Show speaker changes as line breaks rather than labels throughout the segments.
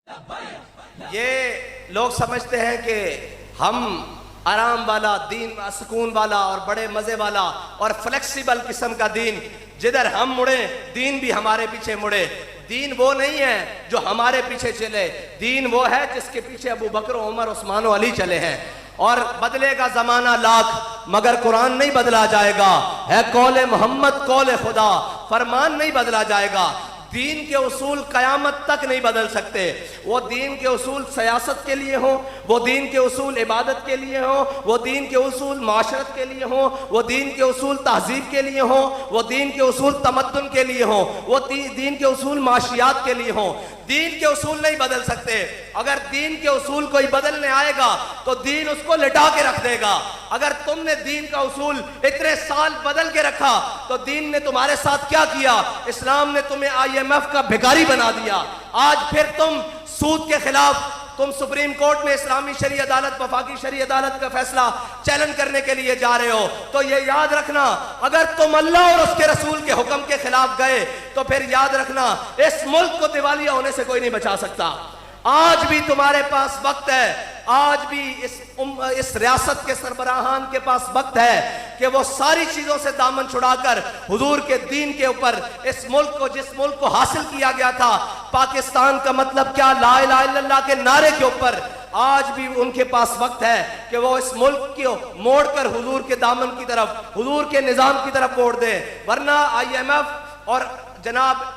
ये लोग समझते हैं कि हम आराम वाला दीन, सुकून वाला और बड़े मज़े वाला और फ्लेक्सिबल किस्म का दीन, जिधर हम मुड़े दीन भी हमारे पीछे मुड़े। दीन वो नहीं है जो हमारे पीछे चले, दीन वो है जिसके पीछे अबू बकर, उमर, उस्मान और अली चले हैं। और बदलेगा जमाना लाख मगर कुरान नहीं बदला जाएगा, है कौले मोहम्मद कौले खुदा, फरमान नहीं बदला जाएगा। दीन के उसूल कयामत तक नहीं बदल सकते। वो दीन के उसूल सियासत के लिए हो, वो दीन के उसूल इबादत के लिए हो, वो दीन के उसूल माशरत के लिए हो, वो दीन के उसूल तहजीब के लिए हो, वो दीन के उसूल तमद्दुन के लिए हो, वो दीन के उसूल माशियात के लिए हो। दीन के उसूल नहीं बदल सकते। अगर दीन के उसूल कोई बदलने आएगा तो दीन उसको लिटा के रख देगा। अगर तुमने दीन का उसूल इतने साल बदल के रखा तो दीन ने तुम्हारे साथ क्या किया? इस्लाम ने तुम्हें IMF का भिखारी बना दिया। आज फिर तुम सूद के खिलाफ तुम सुप्रीम कोर्ट में इस्लामी शरी अदालत, वफाकी शरी अदालत का फैसला चैलेंज करने के लिए जा रहे हो। तो ये याद रखना, अगर तुम अल्लाह और उसके रसूल के हुक्म के खिलाफ गए तो फिर याद रखना इस मुल्क को दिवालिया होने से कोई नहीं बचा सकता। आज भी तुम्हारे पास वक्त है, आज भी इस रियासत के सरबराहान के पास वक्त है कि वो सारी चीजों से दामन छुड़ाकर हुजूर के दीन के ऊपर इस मुल्क को, जिस मुल्क को हासिल किया गया था पाकिस्तान का मतलब क्या, ला इलाहा इल्लल्लाह के नारे के ऊपर, आज भी उनके पास वक्त है कि वो इस मुल्क को मोड़कर हुजूर के दामन की तरफ, हुजूर के निजाम की तरफ मोड़ दे। वरना IMF और जनाब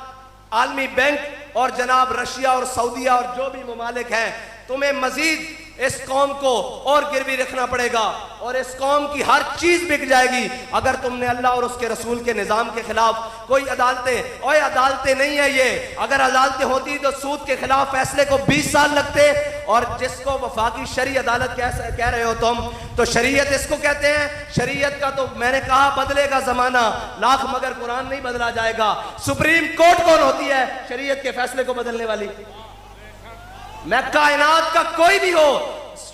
आलमी बैंक और जनाब रशिया और सऊदीया और जो भी ममालिक हैं, तुम्हें मजीद इस कौम को और गिरवी रखना पड़ेगा और इस कौम की हर चीज बिक जाएगी अगर तुमने अल्लाह और उसके रसूल के निजाम के खिलाफ कोई अदालतें, और अदालतें नहीं है ये, अगर अदालतें होती तो सूद के खिलाफ फैसले को 20 साल लगते। और जिसको वफाकी शरी अदालत कह रहे हो तुम, तो शरीयत इसको कहते हैं। शरीयत का तो मैंने कहा बदलेगा जमाना लाख मगर कुरान नहीं बदला जाएगा। सुप्रीम कोर्ट कौन होती है शरीयत के फैसले को बदलने वाली? मैं कायनात का कोई भी हो,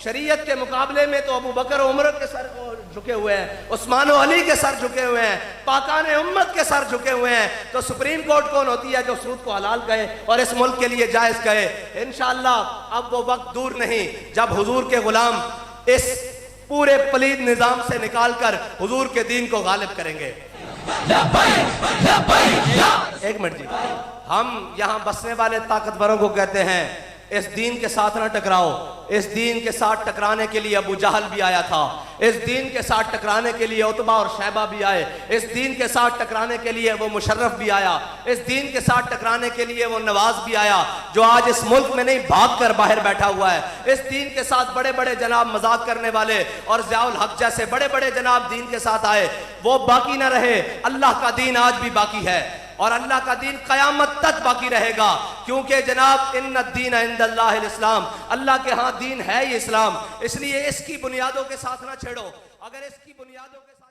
शरीयत के मुकाबले में तो अबू बकर उमर के सर झुके हुए हैं, उस्मान और अली के सर झुके हुए हैं, पाकाने उम्मत के सर झुके हुए हैं। तो सुप्रीम कोर्ट कौन होती है जो सूद को हलाल कहे और इस मुल्क के लिए जायज कहे? इंशाअल्लाह अब वो वक्त दूर नहीं जब हुजूर के गुलाम इस पूरे पलीद निजाम से निकालकर हुजूर के दीन को गालिब करेंगे। एक मिनट जी, हम यहाँ बसने वाले ताकतवरों को कहते हैं इस दीन के साथ ना टकराओ। इस दीन के साथ टकराने के लिए अबू जहल भी आया था, इस दीन के साथ टकराने के लिए उतबा और शैबा भी आए, इस दीन के साथ टकराने के लिए वो मुशर्रफ भी आया, इस दीन के साथ टकराने के लिए वो नवाज भी आया जो आज इस मुल्क में नहीं भाग कर बाहर बैठा हुआ है। इस दीन के साथ बड़े बड़े जनाब मजाक करने वाले और ज़ियाउल हक जैसे बड़े बड़े जनाब दीन के साथ आए, वो बाकी ना रहे। अल्लाह का दीन आज भी बाकी है और अल्लाह का दीन कयामत तक बाकी रहेगा, क्योंकि जनाब इन्ना दीन इंदल्लाहिल इस्लाम, अल्लाह के हाँ दीन है ही इस्लाम। इसलिए इसकी बुनियादों के साथ ना छेड़ो। अगर इसकी बुनियादों के साथ